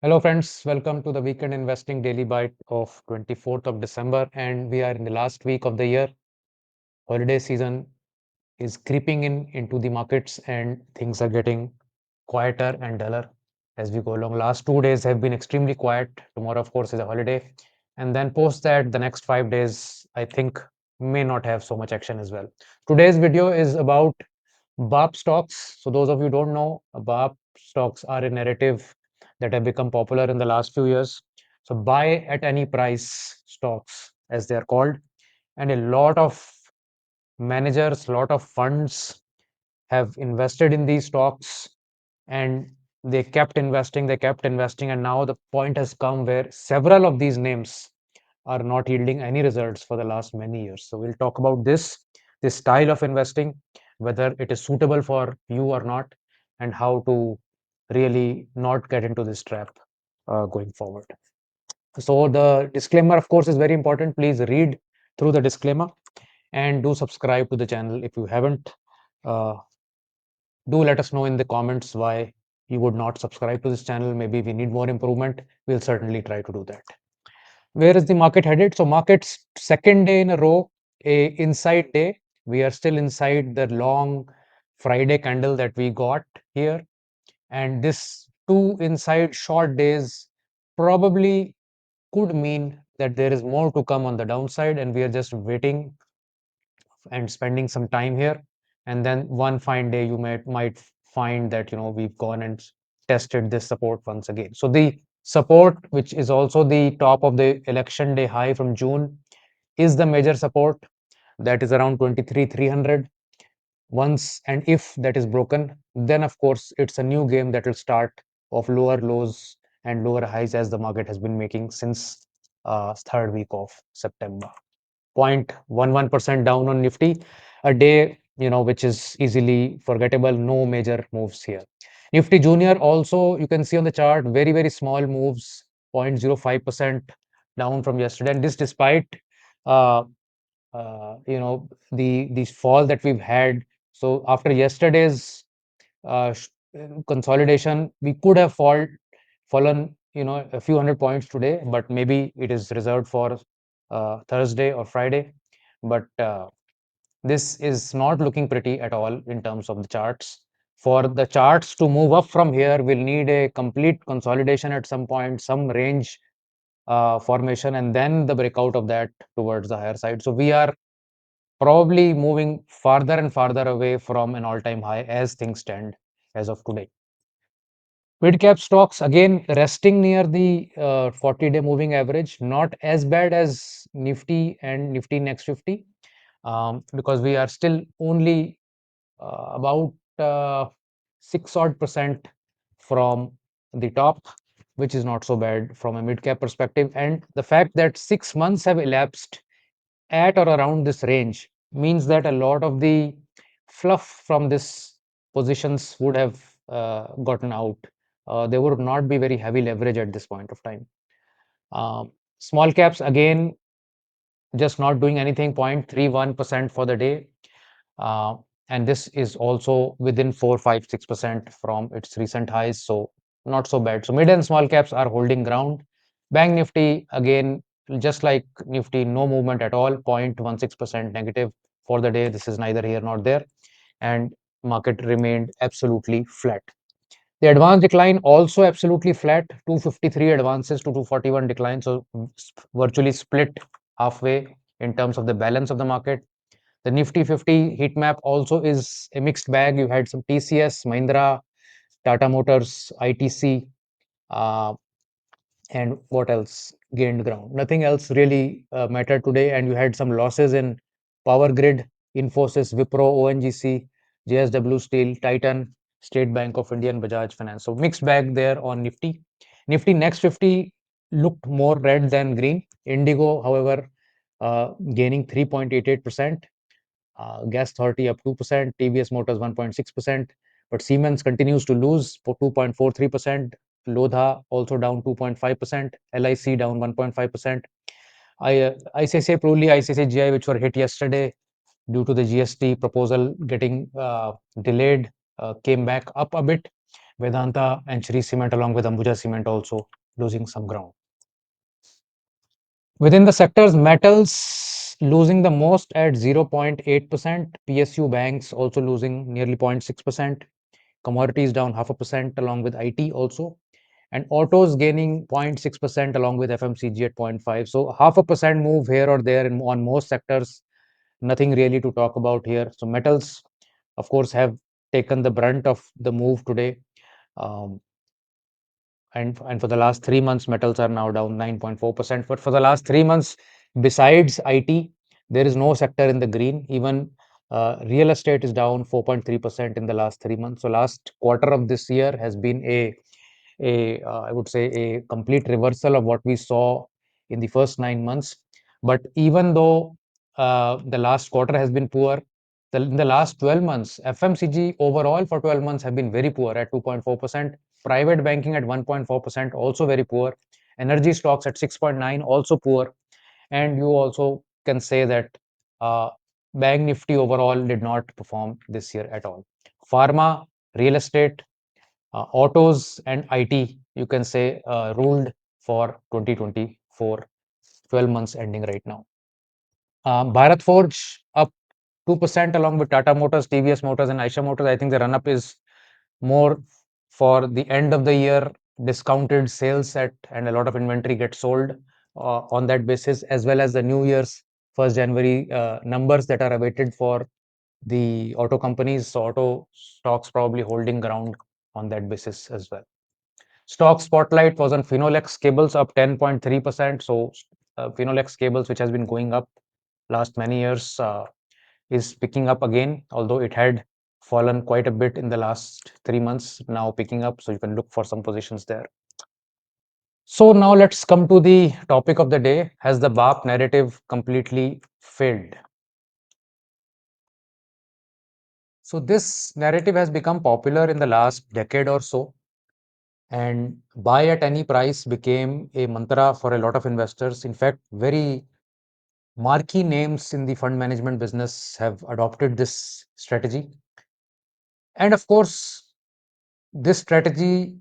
Hello, friends. Welcome to the Weekend Investing Daily Bite of 24th of December. And we are in the last week of the year. Holiday season is creeping in into the markets, and things are getting quieter and duller as we go along. Last 2 days have been extremely quiet. Tomorrow, of course, is a holiday. And then post that, the next 5 days, I think, may not have so much action as well. Today's video is about BAAP stocks. So those of you who don't know, BAAP stocks are a narrative that have become popular in the last few years. So buy at any price stocks, as they are called, and a lot of managers, lot of funds have invested in these stocks, and they kept investing, and now the point has come where several of these names are not yielding any results for the last many years. So we'll talk about this style of investing, whether it is suitable for you or not, and how to really not get into this trap going forward. So the disclaimer, of course, is very important. Please read through the disclaimer and do subscribe to the channel if you haven't. Uh, do let us know in the comments why you would not subscribe to this channel. Maybe we need more improvement. We'll certainly try to do that. Where is the market headed? So market's second day in a row, a inside day. We are still inside the long Friday candle that we got here. And this two inside short days probably could mean that there is more to come on the downside, and we are just waiting and spending some time here. And then one fine day you might find that we've gone and tested this support once again. So the support, which is also the top of the election day high from June, is the major support. That is around 23,300. Once and if that is broken, then of course it's a new game that will start of lower lows and lower highs, as the market has been making since third week of September. 0.11% down on Nifty, a day which is easily forgettable. No major moves here. Nifty Junior also, you can see on the chart, very, very small moves, 0.05% down from yesterday. And this despite uh, the fall that we've had. So after yesterday's uh, sh- consolidation, we could have fallen a few hundred points today, but maybe it is reserved for Thursday or Friday. But this is not looking pretty at all in terms of the charts. For the charts to move up from here, we'll need a complete consolidation at some point, some range formation, and then the breakout of that towards the higher side. So we are probably moving farther and farther away from an all-time high as things stand as of today. Mid-cap stocks again resting near the 40-day moving average, not as bad as Nifty and Nifty Next 50, because we are still only about 6 odd percent from the top, which is not so bad from a mid-cap perspective. And the fact that 6 months have elapsed at or around this range means that a lot of the fluff from this positions would have gotten out. There would not be very heavy leverage at this point of time. Small caps again just not doing anything, 0.31% for the day. Uh, and this is also within 4, 5, 6% from its recent highs. So not so bad. So mid and small caps are holding ground. Bank Nifty, again, just like Nifty, no movement at all, 0.16% negative for the day. This is neither here nor there. And market remained absolutely flat. The advance decline also absolutely flat, 253 advances to 241 decline. So virtually split halfway in terms of the balance of the market. The Nifty 50 heat map also is a mixed bag. You had some TCS, Mahindra, Tata Motors, ITC, uh, and what else gained ground? Nothing else really mattered today. And you had some losses in Power Grid, Infosys, Wipro, ONGC, JSW Steel, Titan, State Bank of India, and Bajaj Finance. So mixed bag there on Nifty. Nifty Next 50 looked more red than green. Indigo, however, gaining 3.88%. Gas Authority up 2%, TVS Motors 1.6%, but Siemens continues to lose for 2.43%. Lodha also down 2.5%, LIC down 1.5%. ICICI Pruli, ICICI GI, which were hit yesterday due to the GST proposal getting delayed, came back up a bit. Vedanta and Shree Cement along with Ambuja Cement also losing some ground. Within the sectors, metals losing the most at 0.8%, PSU banks also losing nearly 0.6%, commodities down 0.5% along with IT also, and autos gaining 0.6% along with FMCG at 0.5. So 0.5% move here or there on most sectors, nothing really to talk about here. So metals, of course, have taken the brunt of the move today. Um, and for the last 3 months, metals are now down 9.4%. But for the last 3 months, besides IT, there is no sector in the green. Even real estate is down 4.3% in the last 3 months. So last quarter of this year has been I would say a complete reversal of what we saw in the first 9 months. But even though the last quarter has been poor, in the last 12 months, FMCG overall for 12 months have been very poor at 2.4%. Private banking at 1.4%, also very poor. Energy stocks at 6.9, also poor. And you also can say that uh, Bank Nifty overall did not perform this year at all. Pharma, real estate, autos and IT, you can say, ruled for 2024, 12 months ending right now. Bharat Forge up 2% along with Tata Motors, TVS Motors, and Eicher Motors. I think the run up is more for the end of the year discounted sales set, and a lot of inventory gets sold on that basis, as well as the New Year's 1st January numbers that are awaited for the auto companies. So auto stocks probably holding ground on that basis as well. Stock spotlight was on Finolex cables up 10.3%. So Finolex cables, which has been going up last many years, is picking up again, although it had fallen quite a bit in the last 3 months, now picking up. So you can look for some positions there. So now let's come to the topic of the day. Has the BAAP narrative completely failed? So this narrative has become popular in the last decade or so, and buy at any price became a mantra for a lot of investors. In fact, very marquee names in the fund management business have adopted this strategy. And of course, this strategy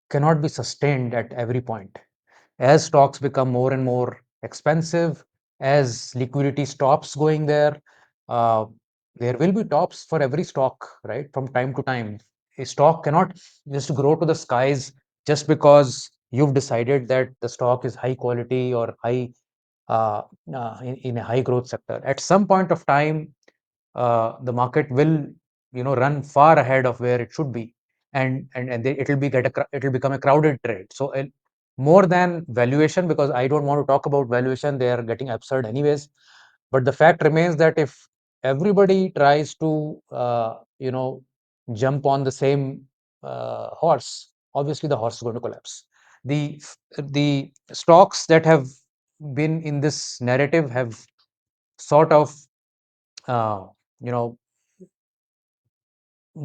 cannot be sustained at every point. As stocks become more and more expensive, as liquidity stops going uh, there will be tops for every stock, right? From time to time. A stock cannot just grow to the skies just because you've decided that the stock is high quality or high uh, in a high growth sector. At some point of time, the market will, run far ahead of where it should be, and it will become a crowded trade. So more than valuation, because I don't want to talk about valuation, they are getting absurd anyways. But the fact remains that if everybody tries to jump on the same horse, obviously the horse is going to collapse. The stocks that have been in this narrative have sort of uh, you know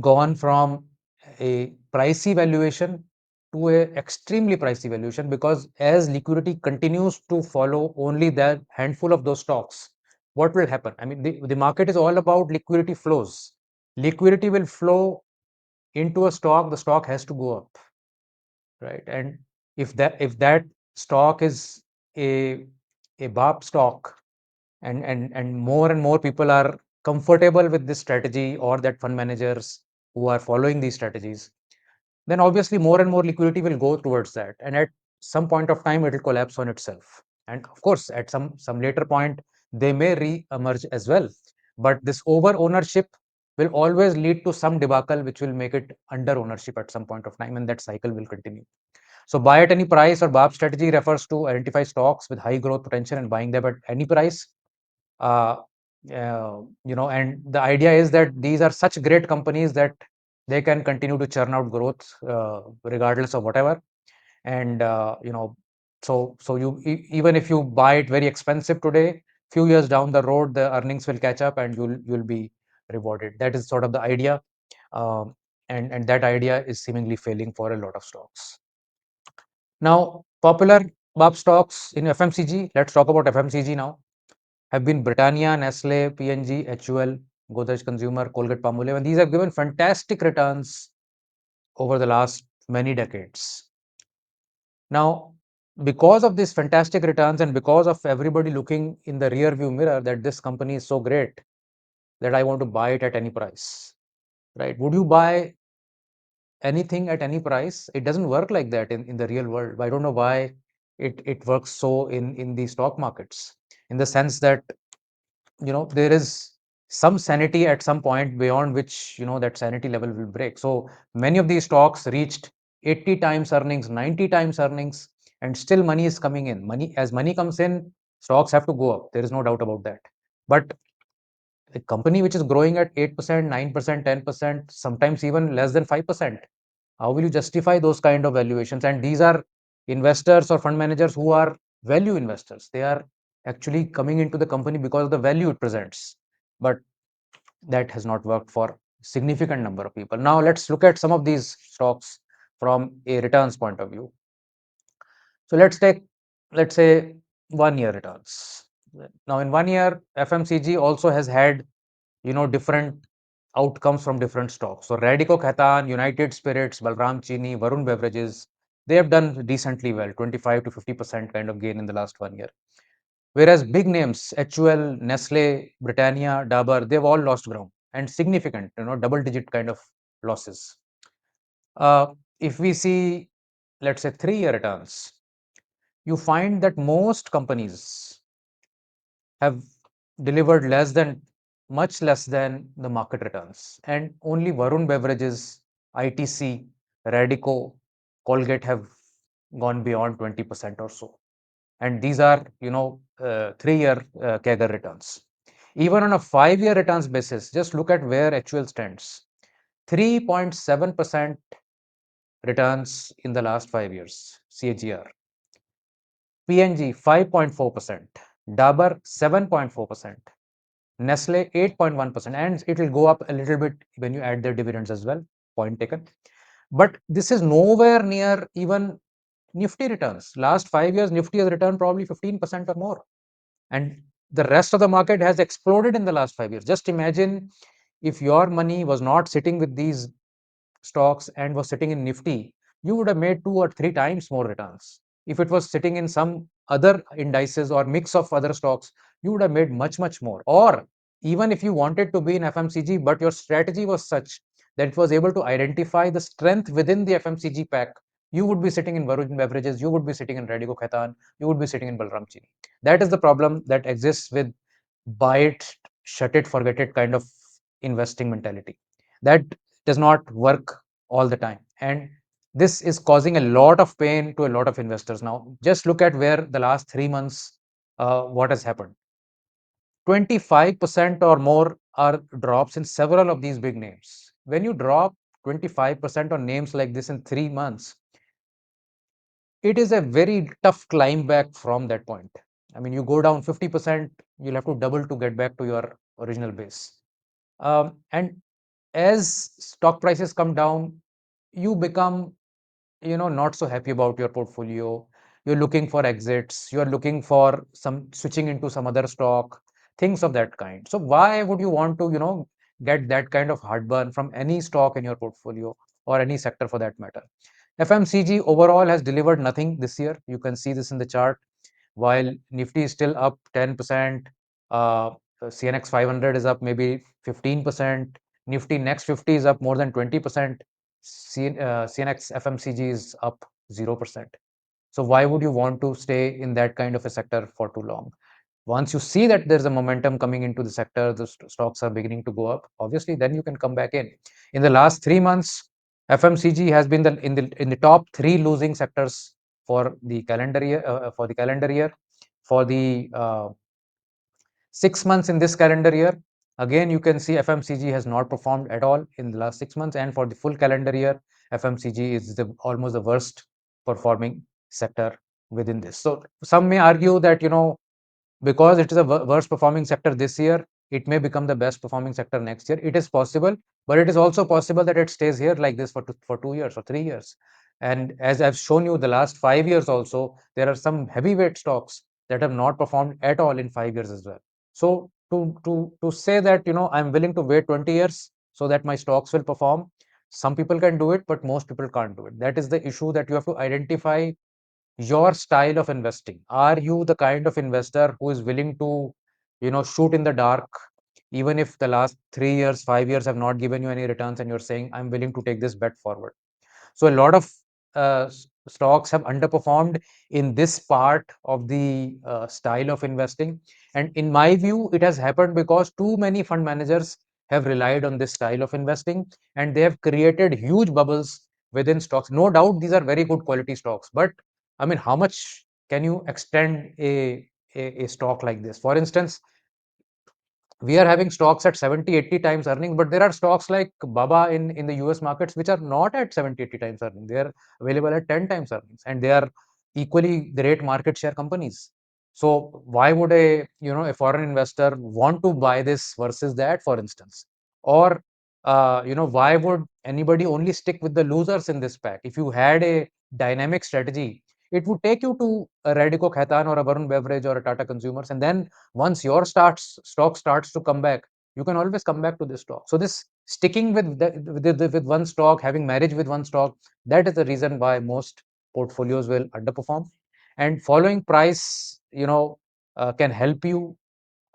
gone from a pricey valuation to a extremely pricey valuation, because as liquidity continues to follow only that handful of those stocks, what will happen? I mean, the market is all about liquidity flows. Liquidity will flow into a stock, the stock has to go up, right? And if that stock is a BAAP stock, and more and more people are comfortable with this strategy, or that fund managers who are following these strategies, then obviously more and more liquidity will go towards that, and at some point of time it will collapse on itself. And of course, at some later point, they may re-emerge as well. But this over ownership will always lead to some debacle, which will make it under ownership at some point of time, and that cycle will continue. So buy at any price or BAAP strategy refers to identify stocks with high growth potential and buying them at any price. uh, and the idea is that these are such great companies that they can continue to churn out growth regardless of whatever. And so even if you buy it very expensive today, few years down the road the earnings will catch up and you'll be rewarded. That is sort of the idea. Um, and and that idea is seemingly failing for a lot of stocks. Now, popular BAAP stocks in FMCG, let's talk about FMCG now, have been Britannia, Nestle, P&G, HUL, Godrej Consumer, Colgate Palmolive, and these have given fantastic returns over the last many decades. Now, because of these fantastic returns and because of everybody looking in the rear view mirror that this company is so great that I want to buy it at any price, right? Would you buy anything at any price? It doesn't work like that in the real world. I don't know why it works so in the stock markets, in the sense that there is some sanity at some point beyond which that sanity level will break. So many of these stocks reached 80 times earnings, 90 times earnings, and still money is coming in. Money comes in, stocks have to go up. There is no doubt about that. But a company which is growing at 8%, 9%, 10%, sometimes even less than 5%, how will you justify those kind of valuations? And these are investors or fund managers who are value investors. They are actually coming into the company because of the value it presents. But that has not worked for significant number of people. Now let's look at some of these stocks from a returns point of view. So let's say 1 year returns. Now in 1 year, FMCG also has had different outcomes from different stocks. So Radico Khaitan, United Spirits, Balram Chini, Varun Beverages, they have done decently well, 25 to 50% kind of gain in the last 1 year. Whereas big names, HUL, Nestle, Britannia, Dabur, they've all lost ground and significant, double-digit kind of losses. If we see, let's say 3 year returns, you find that most companies have delivered much less than the market returns. And only Varun Beverages, ITC, Radico, Colgate have gone beyond 20% or so. And these are, 3 year CAGR returns. Even on a 5 year returns basis, just look at where HUL stands. 3.7% returns in the last 5 years, CAGR. PNG 5.4%, Dabur 7.4%, Nestle 8.1%, and it will go up a little bit when you add their dividends as well. Point taken. But this is nowhere near even Nifty returns. Last 5 years, Nifty has returned probably 15% or more. And the rest of the market has exploded in the last 5 years. Just imagine if your money was not sitting with these stocks and was sitting in Nifty, you would have made 2 or 3 times more returns. If it was sitting in some other indices or mix of other stocks, you would have made much, much more. Or even if you wanted to be in FMCG, but your strategy was such that it was able to identify the strength within the FMCG pack, you would be sitting in Varun Beverages, you would be sitting in Radico Khaitan, you would be sitting in Balram Chini. That is the problem that exists with buy it, shut it, forget it kind of investing mentality. That does not work all the time. And this is causing a lot of pain to a lot of investors. Now, just look at where the last 3 months, what has happened. 25% or more are drops in several of these big names. When you drop 25% on names like this in 3 months, it is a very tough climb back from that point. I mean, you go down 50%, you'll have to double to get back to your original base. And as stock prices come down, you become not so happy about your portfolio. You're looking for exits, you're looking for some switching into some other stock, things of that kind. So why would you want to get that kind of heartburn from any stock in your portfolio, or any sector for that matter? FMCG overall has delivered nothing this year. You can see this in the chart. While Nifty is still up 10%, CNX 500 is up maybe 15%, Nifty next 50 is up more than 20%, CNX FMCG is up 0%. So why would you want to stay in that kind of a sector for too long? Once you see that there's a momentum coming into the sector, the stocks are beginning to go up, obviously then you can come back in. In the last 3 months, FMCG has been in the top 3 losing sectors for the calendar year. For the 6 months in this calendar year, again you can see FMCG has not performed at all in the last 6 months, and for the full calendar year, FMCG is almost the worst performing sector within this. So some may argue that because it is a worst performing sector this year, it may become the best performing sector next year. It is possible, but it is also possible that it stays here like this for 2 years or 3 years. And as I've shown you the last 5 years also, there are some heavyweight stocks that have not performed at all in 5 years as well. So to say that I'm willing to wait 20 years so that my stocks will perform, Some people can do it, but most people can't do it. That is the issue, that you have to identify your style of investing. Are you the kind of investor who is willing to, shoot in the dark, even if the last 3 years, 5 years have not given you any returns, and you're saying, I'm willing to take this bet forward? So a lot of stocks have underperformed in this part of the style of investing. And in my view, it has happened because too many fund managers have relied on this style of investing, and they have created huge bubbles within stocks. No doubt these are very good quality stocks, but I mean, how much can you extend a stock like this? For instance, we are having stocks at 70, 80 times earning, but there are stocks like Baba in the US markets which are not at 70, 80 times earning. They are available at 10 times earnings, and they are equally great market share companies. So why would a foreign investor want to buy this versus that, for instance? Or why would anybody only stick with the losers in this pack? If you had a dynamic strategy, it would take you to a Radico Khaitan or a Varun Beverage or a Tata Consumers, and then once your stock starts to come back, you can always come back to this stock. So this sticking with one stock, having marriage with one stock, that is the reason why most portfolios will underperform. And following price, can help you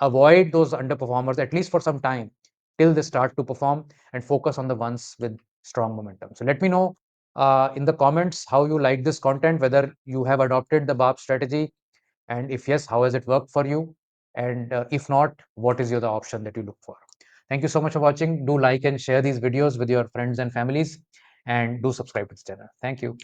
avoid those underperformers, at least for some time, till they start to perform, and focus on the ones with strong momentum. So let me know in the comments how you like this content, whether you have adopted the BAAP strategy, and if yes, how has it worked for you? And if not, what is the option that you look for? Thank you so much for watching. Do like and share these videos with your friends and families, and do subscribe to this channel. Thank you.